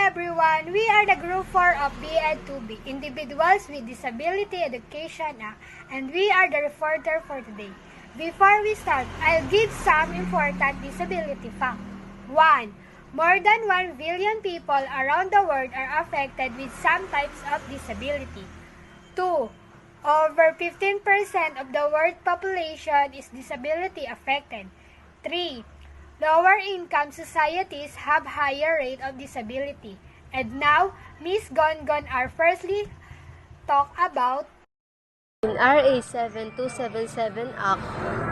everyone, we are the Group 4 of BEd2B, Individuals with Disability Education Act, and we are the reporter for today. Before we start, I'll give some important disability facts. 1. More than 1 billion people around the world are affected with some types of disability. 2. Over 15% of the world population is disability affected. 3. Lower income societies have higher rate of disability. And now, Ms. Gongon are firstly talk about In RA 7277 Act,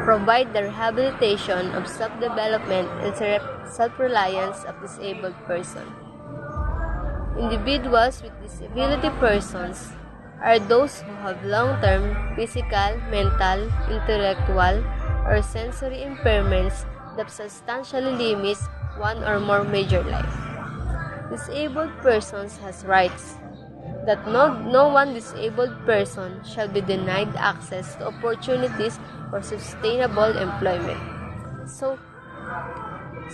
provide the rehabilitation of self-development and self-reliance of disabled person. Individuals with disability persons are those who have long-term physical, mental, intellectual, or sensory impairments that substantially limits one or more major life. Disabled persons has rights that no one disabled person shall be denied access to opportunities for sustainable employment. So,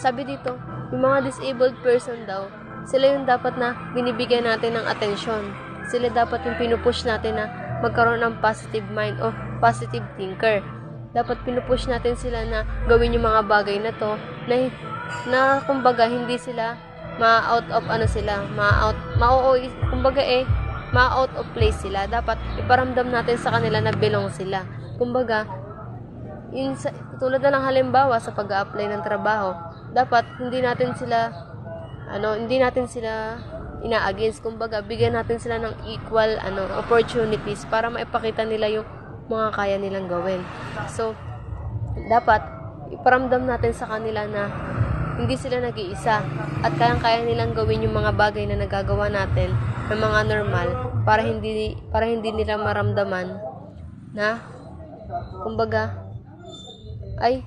sabi dito, yung mga disabled person daw, sila yung dapat na binibigyan natin ng atensyon. Sila dapat yung pinupush natin na magkaroon ng positive mind o positive thinker. Dapat pinupush natin sila na gawin yung mga bagay na to na kumbaga hindi sila ma-out of ma-out of place sila. Dapat iparamdam natin sa kanila na belong sila. Kumbaga, tulad na lang halimbawa sa pag-a-apply ng trabaho, dapat hindi natin sila ina-against. Kumbaga, bigyan natin sila ng equal opportunities para maipakita nila yung mga kaya nilang gawin. So, dapat iparamdam natin sa kanila na hindi sila nag-iisa at kayang-kaya nilang gawin yung mga bagay na nagagawa natin ng mga normal para hindi nila maramdaman na kumbaga ay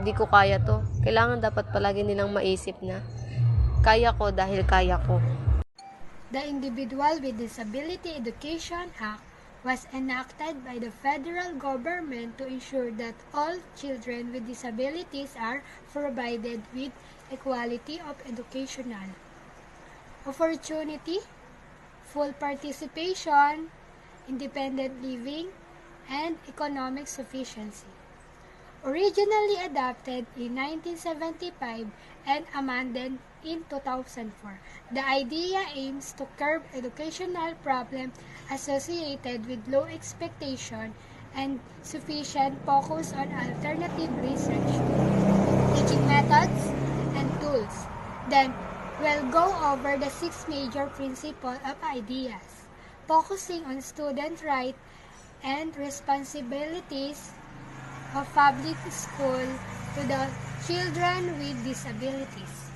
hindi ko kaya to. Kailangan dapat palagi nilang maisip na kaya ko dahil kaya ko. The Individual with Disability Education Act was enacted by the federal government to ensure that all children with disabilities are provided with equality of educational opportunity, full participation, independent living, and economic sufficiency. Originally adopted in 1975 and amended in 2004, the idea aims to curb educational problems associated with low expectation and sufficient focus on alternative research, teaching methods, and tools. Then, we'll go over the 6 major principles of ideas, focusing on student rights and responsibilities of public school to the children with disabilities.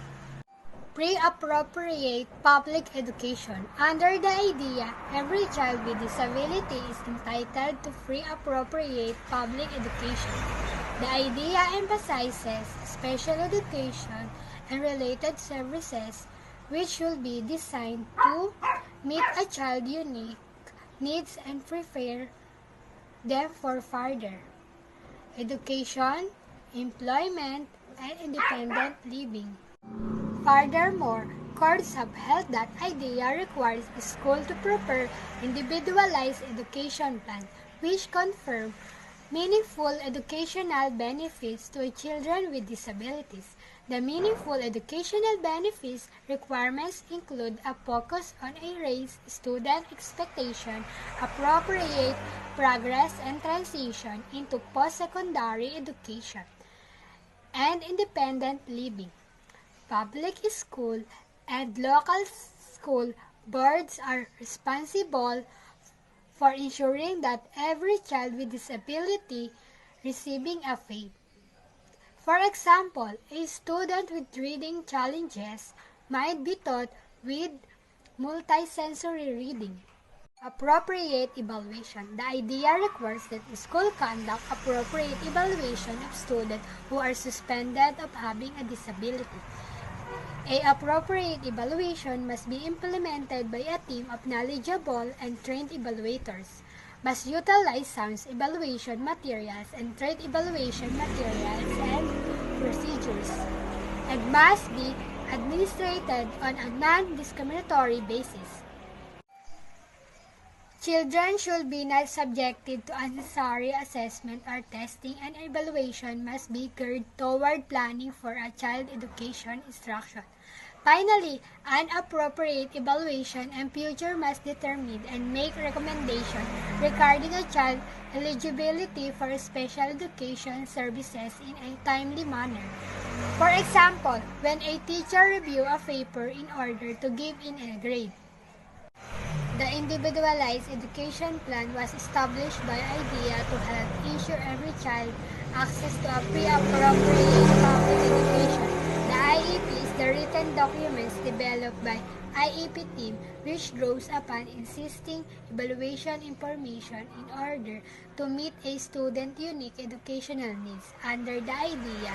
Pre-appropriate public education. Under the idea, every child with disability is entitled to free appropriate public education. The idea emphasizes special education and related services which should be designed to meet a child's unique needs and prepare them for further education, employment, and independent living. Furthermore, courts have held that idea requires the school to prepare individualized education plan, which confirm meaningful educational benefits to children with disabilities. The meaningful educational benefits requirements include a focus on a raise student expectation, appropriate progress and transition into post-secondary education, and independent living. Public school and local school boards are responsible for ensuring that every child with disability receiving a FAPE. For example, a student with reading challenges might be taught with multisensory reading. Appropriate evaluation. The idea requires that the school conduct appropriate evaluation of students who are suspended of having a disability. A appropriate evaluation must be implemented by a team of knowledgeable and trained evaluators, must utilize sound evaluation materials and trained evaluation materials and procedures, and must be administered on a non-discriminatory basis. Children should be not subjected to unnecessary assessment or testing, and evaluation must be geared toward planning for a child education instruction. Finally, an appropriate evaluation and future must determine and make recommendations regarding a child's eligibility for special education services in a timely manner. For example, when a teacher reviews a paper in order to give in a grade. The individualized education plan was established by IDEA to help ensure every child access to a pre-appropriate public education. The IEP is the written documents developed by IEP team which draws upon existing evaluation information in order to meet a student's unique educational needs. Under the IDEA,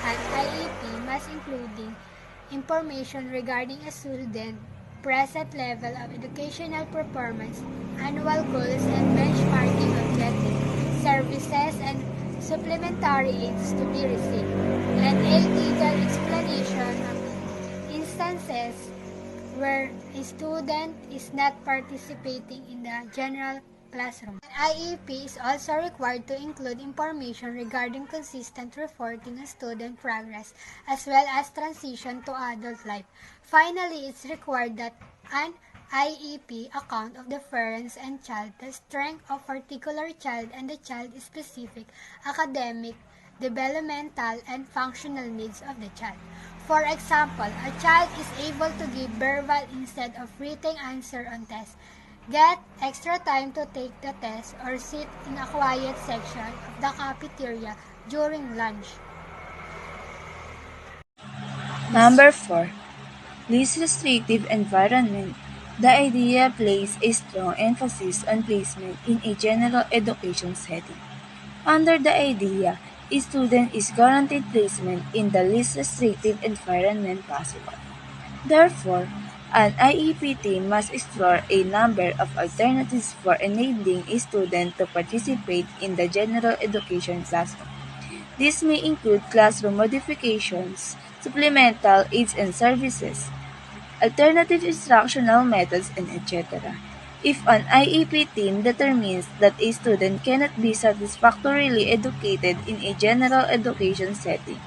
an IEP must include information regarding a student's present level of educational performance, annual goals and benchmarking objectives, services and supplementary aids to be received, and a detailed explanation of instances where a student is not participating in the general classroom. An IEP is also required to include information regarding consistent reporting of student progress as well as transition to adult life. Finally, it's required that an IEP account of the parents and child, the strength of particular child and the child-specific academic, developmental, and functional needs of the child. For example, a child is able to give verbal instead of written answer on tests, get extra time to take the test, or sit in a quiet section of the cafeteria during lunch. Number 4. Least restrictive environment. The IDEA places a strong emphasis on placement in a general education setting. Under the IDEA, a student is guaranteed placement in the least restrictive environment possible. Therefore, an IEP team must explore a number of alternatives for enabling a student to participate in the general education classroom. This may include classroom modifications, supplemental aids and services, alternative instructional methods, and etc. If an IEP team determines that a student cannot be satisfactorily educated in a general education setting,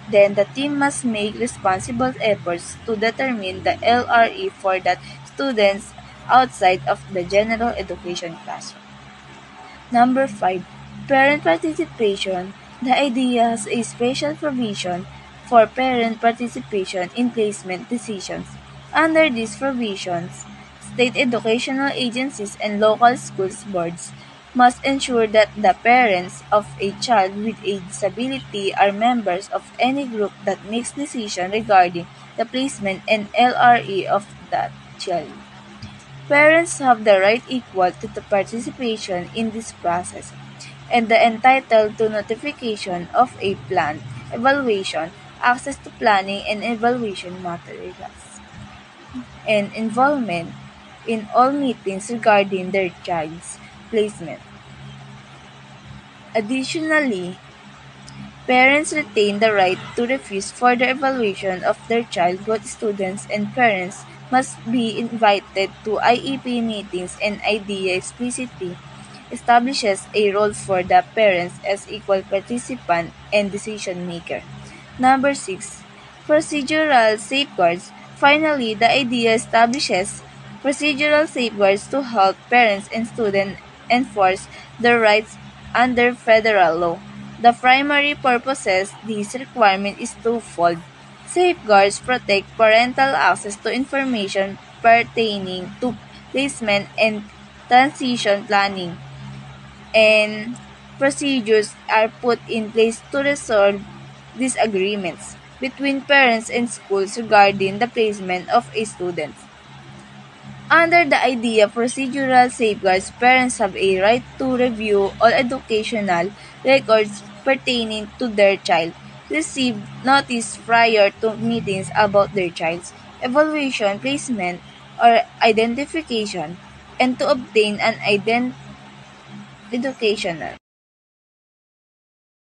then the team must make responsible efforts to determine the LRE for that students outside of the general education classroom. Number 5. Parent participation. The IDEA has a special provision for parent participation in placement decisions. Under these provisions, state educational agencies and local schools boards must ensure that the parents of a child with a disability are members of any group that makes decisions regarding the placement and LRE of that child. Parents have the right equal to the participation in this process and are entitled to notification of a plan, evaluation, access to planning and evaluation materials, and involvement in all meetings regarding their child's placement. Additionally, parents retain the right to refuse further evaluation of their child. Both students and parents must be invited to IEP meetings, and IDEA explicitly establishes a role for the parents as equal participant and decision maker. Number 6. Procedural safeguards. Finally, the IDEA establishes procedural safeguards to help parents and students enforce their rights under federal law. The primary purposes this requirement is twofold. Safeguards protect parental access to information pertaining to placement and transition planning, and procedures are put in place to resolve disagreements between parents and schools regarding the placement of a student. Under the IDEA procedural safeguards, parents have a right to review all educational records pertaining to their child, receive notice prior to meetings about their child's evaluation, placement, or identification, and to obtain an educational